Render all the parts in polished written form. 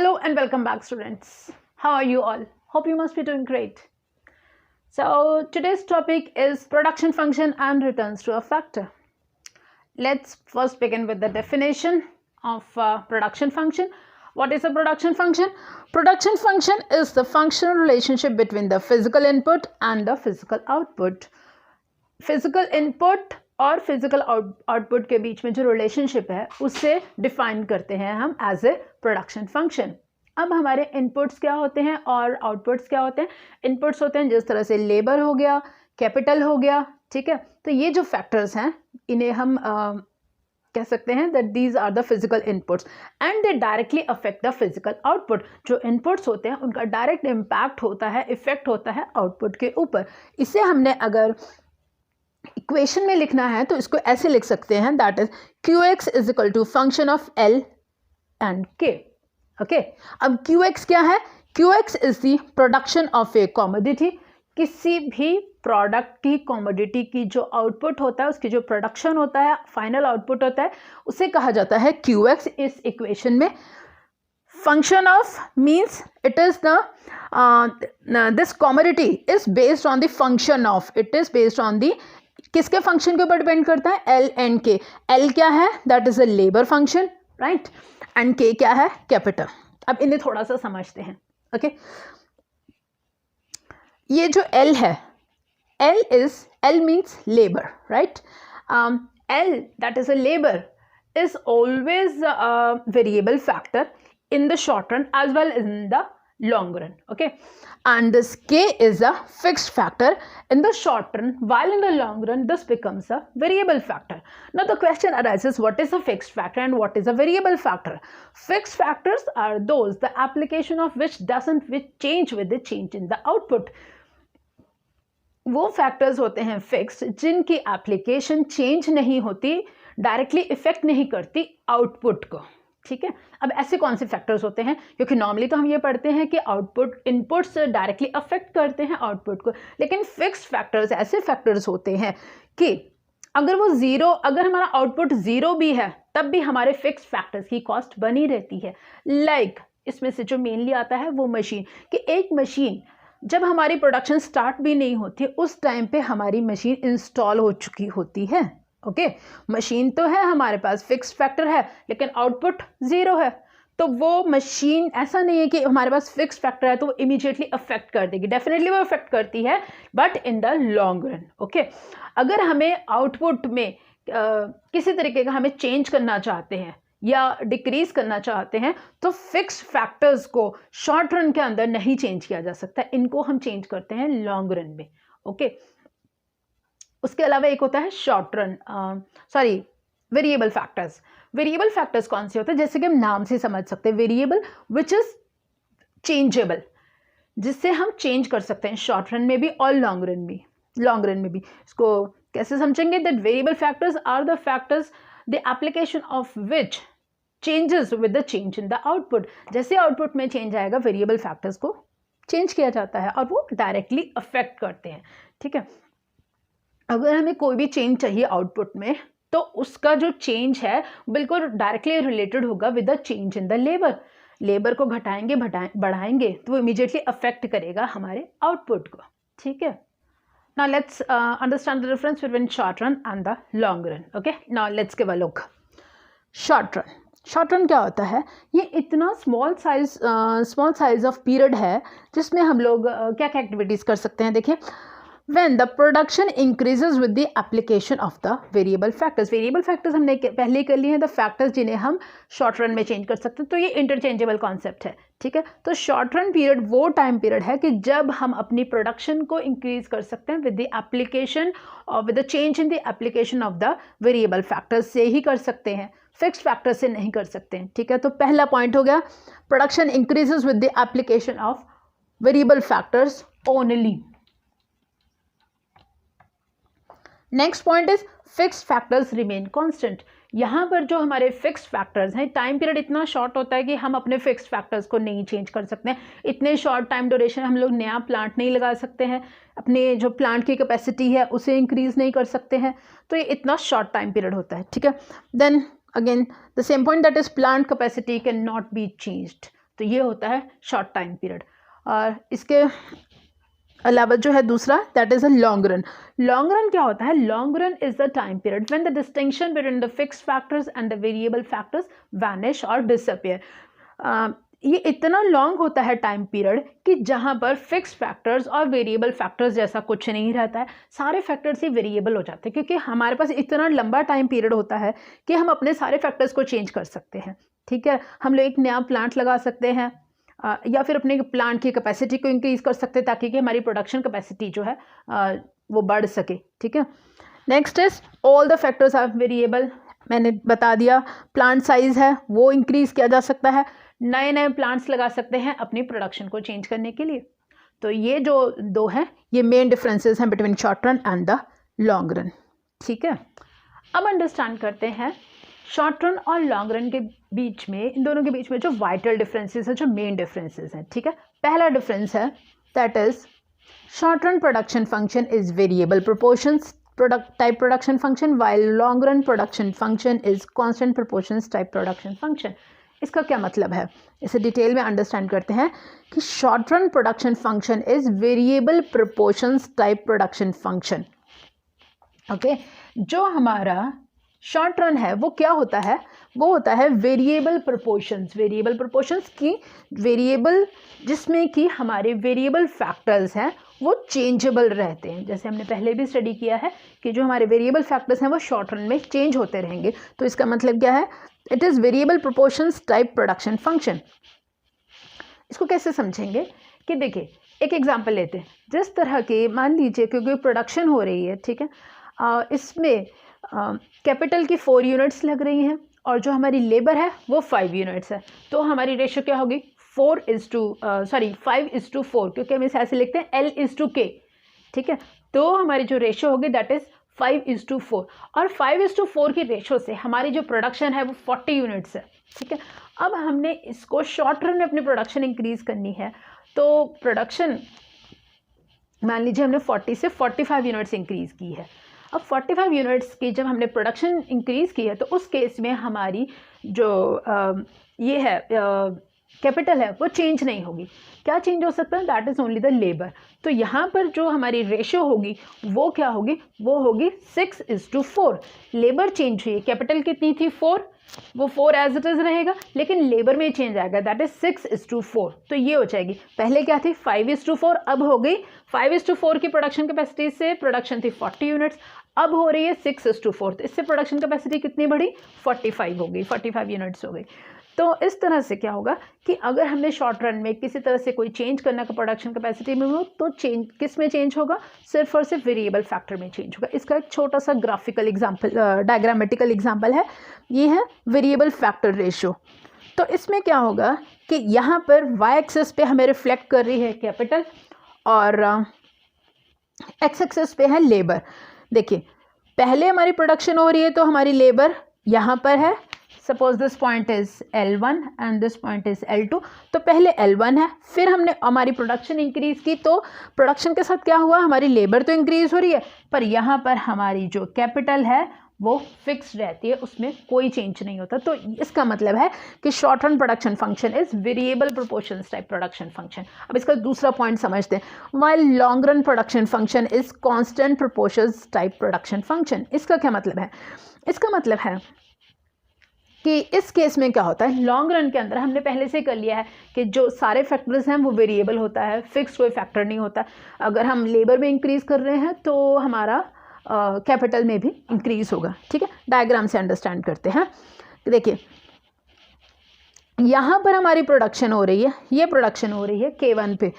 Hello and welcome back, students. How are you all? Hope you must be doing great. So today's topic is production function and returns to a factor. Let's first begin with the definition of production function. What is a production function? Production function is the functional relationship between the physical input and the physical output. Physical input और physical output के बीच में जो relationship है उसे define करते हैं हम as a production function. अब हमारे इनपुट्स क्या होते हैं और आउटपुट्स क्या होते हैं? इनपुट्स होते हैं जिस तरह से लेबर हो गया, कैपिटल हो गया, ठीक है. तो ये जो फैक्टर्स हैं इन्हें हम कह सकते हैं that these are the physical inputs and they directly affect the physical output. जो इनपुट्स होते हैं उनका डायरेक्ट इम्पैक्ट होता है, इफेक्ट होता है आउटपुट के ऊपर. इसे हमने अगर इक्वेशन में लिखना है तो इसको ऐसे लिख सकते हैं, that is QX is equal to function of L and K. Okay, अब QX क्या है? QX is the production of a commodity. किसी भी प्रोडक्ट की, कमोडिटी की जो आउटपुट होता है, उसकी जो प्रोडक्शन होता है, फाइनल आउटपुट होता है, उसे कहा जाता है QX. इस इक्वेशन में function of means it is the this commodity is based on the function of, it is based on the किसके फंक्शन के ऊपर डिपेंड करता है? L and K. L क्या है? That is a labour function, right, and K क्या है? Capital. अब इन्हें थोड़ा सा समझते हैं. ओके, ये जो L है, L means labour, right. L that is a labour is always a variable factor in the short run as well as in the long run. Okay, and this K is a fixed factor in the short run, while in the long run this becomes a variable factor. Now the question arises, what is a fixed factor and what is a variable factor? Fixed factors are those the application of which doesn't change with the change in the output. वो factors होते हैं fixed जिनकी application change नहीं होती, directly effect नहीं करती output को. ठीक है, अब ऐसे कौन से फैक्टर्स होते हैं? क्योंकि नॉर्मली तो हम ये पढ़ते हैं कि आउटपुट इनपुट्स डायरेक्टली अफेक्ट करते हैं आउटपुट को, लेकिन फिक्स्ड फैक्टर्स ऐसे फैक्टर्स होते हैं कि अगर वो ज़ीरो, अगर हमारा आउटपुट ज़ीरो भी है तब भी हमारे फिक्स्ड फैक्टर्स की कॉस्ट बनी रहती है. लाइक इसमें से जो मेनली आता है वो मशीन, कि एक मशीन जब हमारी प्रोडक्शन स्टार्ट भी नहीं होती उस टाइम पे हमारी मशीन इंस्टॉल हो चुकी होती है. ओके, मशीन तो है हमारे पास, फिक्स्ड फैक्टर है, लेकिन आउटपुट ज़ीरो है, तो वो मशीन ऐसा नहीं है कि हमारे पास फिक्स्ड फैक्टर है तो वो इमीडिएटली अफेक्ट कर देगी. डेफिनेटली वो अफेक्ट करती है, but in the long run. Okay, अगर हमें आउटपुट में किसी तरीके का हमें चेंज करना चाहते हैं या डिक्रीज करना चाहते हैं तो फिक्स्ड फैक्टर्स को शॉर्ट रन के अंदर नहीं चेंज किया जा सकता, इनको हम चेंज करते हैं लॉन्ग रन में. ओके, उसके अलावा एक होता है short run, variable factors. Variable factors कौन से होते हैं? जैसे कि हम नाम से समझ सकते हैं, वेरिएबल विच इज चेंजेबल, जिससे हम चेंज कर सकते हैं शॉर्ट रन में भी और लॉन्ग रन में भी. इसको कैसे समझेंगे? That variable factors are the factors the application of which changes with the change in the output. जैसे आउटपुट में चेंज आएगा, वेरिएबल फैक्टर्स को चेंज किया जाता है और वो डायरेक्टली अफेक्ट करते हैं. ठीक है, अगर हमें कोई भी चेंज चाहिए आउटपुट में तो उसका जो चेंज है बिल्कुल डायरेक्टली रिलेटेड होगा with the change in the labour. Labour को घटाएंगे बढ़ाएंगे तो वो इमीडिएटली अफेक्ट करेगा हमारे आउटपुट को. ठीक है, now let's understand the difference between short run and the long run. Okay, now let's give a look. Short run क्या होता है? ये इतना स्मॉल साइज ऑफ पीरियड है जिसमें हम लोग क्या क्या एक्टिविटीज़ कर सकते हैं. देखिए, when the production increases with the application of the variable factors. Variable factors हमने पहले कर लिए हैं, द फैक्टर्स जिन्हें हम शॉर्ट रन में चेंज कर सकते हैं, तो ये इंटरचेंजेबल कॉन्सेप्ट है. ठीक है, तो शॉर्ट रन पीरियड वो टाइम पीरियड है कि जब हम अपनी प्रोडक्शन को इंक्रीज कर सकते हैं विद द एप्लीकेशन और with the change in the application of the variable factors से ही कर सकते हैं, फिक्स्ड फैक्टर से नहीं कर सकते हैं. ठीक है, तो पहला पॉइंट हो गया, production increases with the application of variable factors only. Next point is fixed factors remain constant. यहाँ पर जो हमारे फिक्स्ड फैक्टर्स हैं, टाइम पीरियड इतना शॉर्ट होता है कि हम अपने फिक्स्ड फैक्टर्स को नहीं चेंज कर सकते हैं. इतने शॉर्ट टाइम ड्यूरेशन हम लोग नया प्लांट नहीं लगा सकते हैं, अपने जो प्लांट की कैपेसिटी है उसे इंक्रीज नहीं कर सकते हैं, तो ये इतना शॉर्ट टाइम पीरियड होता है. ठीक है, then again the same point, that is plant capacity can not be changed. तो ये होता है शॉर्ट टाइम पीरियड। और इसके अलावा जो है दूसरा, that is a long run. Long run क्या होता है? Long run is the time period when the distinction between the fixed factors and the variable factors vanish और डिसअपियर। ये इतना लॉन्ग होता है टाइम पीरियड कि जहाँ पर फिक्स्ड फैक्टर्स और वेरिएबल फैक्टर्स जैसा कुछ नहीं रहता है, सारे फैक्टर्स ही वेरिएबल हो जाते हैं, क्योंकि हमारे पास इतना लंबा टाइम पीरियड होता है कि हम अपने सारे फैक्टर्स को चेंज कर सकते हैं। ठीक है, हम लोग एक नया प्लांट लगा सकते हैं या फिर अपने प्लांट की कैपेसिटी को इंक्रीज कर सकते हैं ताकि कि हमारी प्रोडक्शन कैपेसिटी जो है वो बढ़ सके। ठीक है, next is all the factors are variable. मैंने बता दिया, प्लांट साइज है वो इंक्रीज किया जा सकता है, नए नए प्लांट्स लगा सकते हैं अपनी प्रोडक्शन को चेंज करने के लिए। तो ये जो दो हैं ये मेन डिफरेंसेस हैं between short run and the long run. ठीक है, अब अंडरस्टैंड करते हैं शॉर्ट रन और लॉन्ग रन के बीच में, इन दोनों के बीच में जो वाइटल डिफरेंसेस है, जो मेन डिफरेंसेस हैं। ठीक है, पहला डिफरेंस है that is short run production function is variable proportions type production function, while long run production function is constant proportions type production function। इसका क्या मतलब है, इसे डिटेल में अंडरस्टैंड करते हैं कि short run production function is variable proportions type production function. Okay, जो हमारा शॉर्ट रन है वो क्या होता है? वो होता है वेरिएबल प्रोपोर्शंस। वेरिएबल प्रोपोर्शंस की वेरिएबल जिसमें कि हमारे वेरिएबल फैक्टर्स हैं वो चेंजेबल रहते हैं। जैसे हमने पहले भी स्टडी किया है कि जो हमारे वेरिएबल फैक्टर्स हैं वो शॉर्ट रन में चेंज होते रहेंगे। तो इसका मतलब क्या है? It is variable proportions type production function. इसको कैसे समझेंगे कि देखिए, एक एग्जांपल लेते हैं। जिस तरह के, मान लीजिए क्योंकि प्रोडक्शन हो रही है, ठीक है, इसमें कैपिटल की 4 यूनिट्स लग रही हैं और जो हमारी लेबर है वो 5 यूनिट्स है, तो हमारी रेशो क्या होगी? 5:4, क्योंकि हम इसे ऐसे लिखते हैं L:K। ठीक है, तो हमारी जो रेशो होगी दैट इज 5:4, और 5:4 की रेशो से हमारी जो प्रोडक्शन है वो 40 यूनिट्स है। ठीक है, अब हमने इसको शॉर्ट रन में अपनी प्रोडक्शन इंक्रीज करनी है, तो प्रोडक्शन मान लीजिए हमने 40 से 45 यूनिट्स इंक्रीज की है। अब 45 यूनिट्स की जब हमने प्रोडक्शन इंक्रीज की है तो उस केस में हमारी जो ये है कैपिटल है वो चेंज नहीं होगी। क्या चेंज हो सकता है? That is only the labour. तो यहाँ पर जो हमारी रेशो होगी वो क्या होगी? वो होगी 6:4। लेबर चेंज हुई है, कैपिटल कितनी थी? 4, वो 4 एज इट इज़ रहेगा, लेकिन लेबर में चेंज आएगा, दैट इज 6:4। तो ये हो जाएगी, पहले क्या थी? 5:4, अब हो गई 5:4 की प्रोडक्शन कैपेसिटी से प्रोडक्शन थी 40 यूनिट्स, अब हो रही है 6:4। तो इससे प्रोडक्शन कैपेसिटी कितनी बढ़ी? 45 हो गई, 45 यूनिट्स हो गई। तो इस तरह से क्या होगा कि अगर हमने शॉर्ट रन में किसी तरह से कोई चेंज करना का प्रोडक्शन कैपेसिटी में हो तो चेंज किस में चेंज होगा? सिर्फ और सिर्फ वेरिएबल फैक्टर में चेंज होगा। इसका एक छोटा सा ग्राफिकल एग्जांपल, डायग्रामेटिकल एग्जांपल है, ये है वेरिएबल फैक्टर रेशियो। तो इसमें क्या होगा कि यहाँ पर वाई एक्सिस पे हमें रिफ्लेक्ट कर रही है कैपिटल और एक्स एक्सिस पे है लेबर। देखिए, पहले हमारी प्रोडक्शन हो रही है तो हमारी लेबर यहाँ पर है, suppose this point is L1 and this point is L2। तो पहले L1 है, फिर हमने हमारी प्रोडक्शन इंक्रीज की, तो प्रोडक्शन के साथ क्या हुआ? हमारी लेबर तो इंक्रीज हो रही है, पर यहाँ पर हमारी जो कैपिटल है वो फिक्स रहती है, उसमें कोई चेंज नहीं होता। तो इसका मतलब है कि short run production function is variable proportions type production function. अब इसका दूसरा पॉइंट समझते हैं, while long run production function is constant proportions type production function. इसका क्या मतलब है? इसका मतलब है कि इस केस में क्या होता है, लॉन्ग रन के अंदर हमने पहले से कर लिया है कि जो सारे फैक्टर्स हैं वो वेरिएबल होता है, फिक्स कोई फैक्टर नहीं होता। अगर हम लेबर में इंक्रीज कर रहे हैं तो हमारा कैपिटल में भी इंक्रीज होगा। ठीक है, डायग्राम से अंडरस्टैंड करते हैं। देखिए, यहाँ पर हमारी प्रोडक्शन हो रही है, ये प्रोडक्शन हो रही है K1 पे,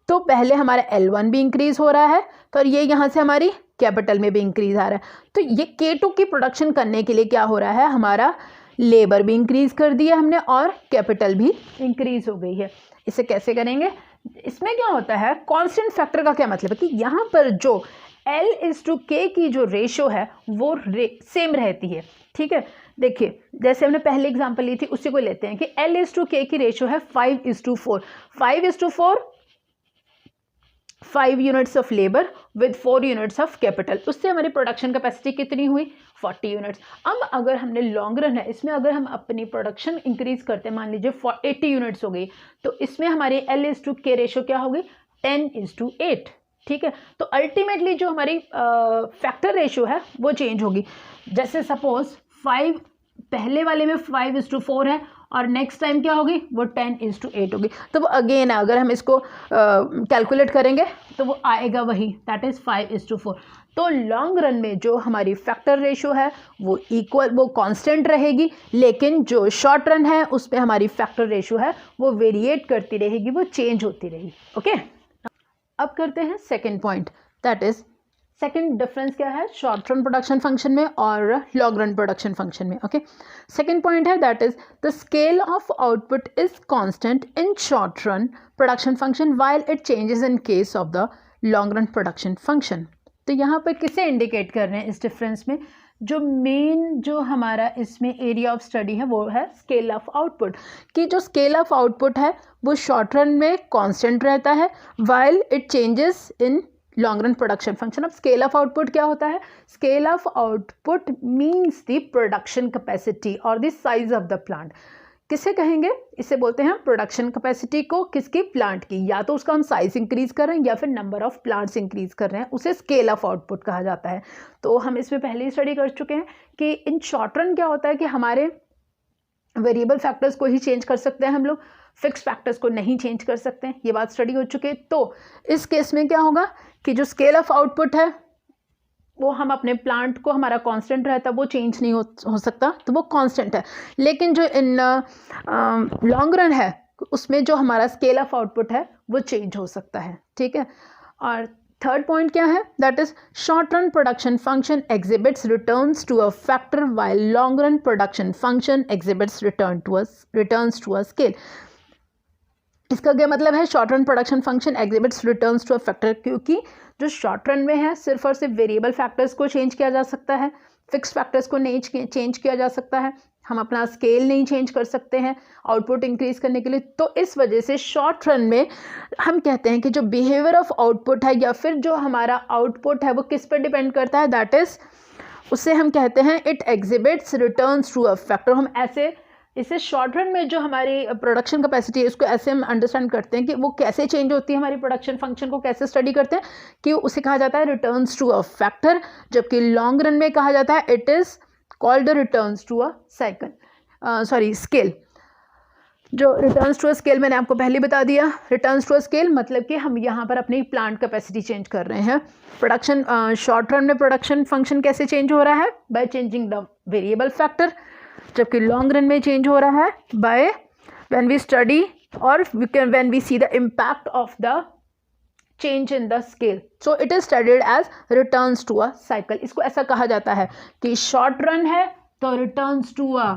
तो पहले हमारा L1 भी इंक्रीज हो रहा है, तो ये यहाँ से हमारी कैपिटल में भी इंक्रीज आ रहा है। तो ये K2 की प्रोडक्शन करने के लिए क्या हो रहा है, हमारा लेबर भी इंक्रीज कर दिया हमने और कैपिटल भी इंक्रीज हो गई है। इसे कैसे करेंगे? इसमें क्या होता है, कांस्टेंट फैक्टर का क्या मतलब है कि यहाँ पर जो L:K की जो रेशो है वो सेम रहती है। ठीक है, देखिए जैसे हमने पहले एग्जांपल ली थी उसी को लेते हैं कि L:K की रेशो है 5:4। 5:4, 5 units of labour with 4 units of capital, उससे हमारी प्रोडक्शन कैपेसिटी कितनी हुई? 40 यूनिट्स। अब अगर हमने लॉन्ग रन है, इसमें अगर हम अपनी प्रोडक्शन इंक्रीज करते हैं, मान लीजिए 80 यूनिट्स हो गई, तो इसमें हमारी L/K रेशो क्या होगी, 10:8। ठीक है, तो अल्टीमेटली जो हमारी फैक्टर रेशो है वो चेंज होगी। जैसे सपोज 5 पहले वाले में 5:4 है और नेक्स्ट टाइम क्या होगी, वो 10:8 होगी। तो वो अगेन अगर हम इसको कैलकुलेट करेंगे तो वो आएगा वही, दैट इज़ 5:4। तो लॉन्ग रन में जो हमारी फैक्टर रेशो है वो वो कांस्टेंट रहेगी, लेकिन जो शॉर्ट रन है उसमें हमारी फैक्टर रेशो है वो वेरिएट करती रहेगी, वो चेंज होती रहेगी। ओके, अब करते हैं second point, that is second difference क्या है शॉर्ट रन प्रोडक्शन फंक्शन में और लॉन्ग रन प्रोडक्शन फंक्शन में। ओके, सेकेंड पॉइंट है that is the scale of output is constant in short run production function while it changes in case of the long run production function. तो यहाँ पर किसे indicate कर रहे हैं इस डिफरेंस में, जो मेन जो हमारा इसमें एरिया ऑफ स्टडी है वो है स्केल ऑफ आउटपुट, कि जो स्केल ऑफ आउटपुट है वो शॉर्ट रन में कांस्टेंट रहता है while it changes in long run production function. अब स्केल ऑफ आउटपुट क्या होता है, scale of output means the production capacity और the size of the plant. किसे कहेंगे, इसे बोलते हैं प्रोडक्शन कैपेसिटी को, किसकी, प्लांट की। या तो उसका हम साइज इंक्रीज कर रहे हैं या फिर नंबर ऑफ प्लांट्स इंक्रीज कर रहे हैं, उसे स्केल ऑफ आउटपुट कहा जाता है। तो हम इसमें पहले ही स्टडी कर चुके हैं कि इन शॉर्ट रन क्या होता है कि हमारे वेरिएबल फैक्टर्स को ही चेंज कर सकते हैं हम लोग, फिक्स फैक्टर्स को नहीं चेंज कर सकते हैं, ये बात स्टडी हो चुकी है। तो इस केस में क्या होगा कि जो स्केल ऑफ आउटपुट है वो हम अपने प्लांट को, हमारा कांस्टेंट रहता है, वो चेंज नहीं हो सकता, तो वो कांस्टेंट है। लेकिन जो इन लॉन्ग रन है उसमें जो हमारा स्केल ऑफ आउटपुट है वो चेंज हो सकता है। ठीक है, और थर्ड पॉइंट क्या है, that is short run production function exhibits returns to a factor while long run production function exhibits returns to a scale. इसका क्या मतलब है, short run production function exhibits returns to a factor, क्योंकि जो short run में है सिर्फ और सिर्फ वेरिएबल फैक्टर्स को चेंज किया जा सकता है, फिक्स फैक्टर्स को नहीं चेंज किया जा सकता है, हम अपना स्केल नहीं चेंज कर सकते हैं आउटपुट इंक्रीज करने के लिए। तो इस वजह से शॉर्ट रन में हम कहते हैं कि जो बिहेवियर ऑफ आउटपुट है या फिर जो हमारा आउटपुट है वो किस पर डिपेंड करता है, दैट इज उसे हम कहते हैं it exhibits returns to a factor. हम ऐसे इसे शॉर्ट रन में जो हमारी प्रोडक्शन कैपेसिटी है इसको ऐसे हम अंडरस्टैंड करते हैं कि वो कैसे चेंज होती है, हमारी प्रोडक्शन फंक्शन को कैसे स्टडी करते हैं कि उसे कहा जाता है रिटर्न्स टू अ फैक्टर, जबकि लॉन्ग रन में कहा जाता है it is called returns to a scale. जो रिटर्न्स टू अ स्केल मैंने आपको पहले बता दिया, रिटर्न्स टू अ स्केल मतलब कि हम यहाँ पर अपनी प्लांट कैपेसिटी चेंज कर रहे हैं। प्रोडक्शन शॉर्ट रन में प्रोडक्शन फंक्शन कैसे चेंज हो रहा है, by changing the variable factor, जबकि लॉन्ग रन में चेंज हो रहा है बाय व्हेन वी स्टडी और when we see the impact of the change in the scale. So it is studied as returns to a cycle. इसको ऐसा कहा जाता है कि शॉर्ट रन है तो रिटर्न्स टू अ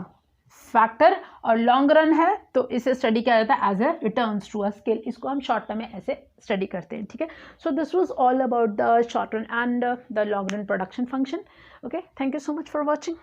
फैक्टर और लॉन्ग रन है तो इसे स्टडी किया जाता है as a returns to a scale. इसको हम शॉर्ट टर्म में ऐसे स्टडी करते हैं। ठीक है, so this was all about the short run and the long run production function. Okay, thank you so much for watching.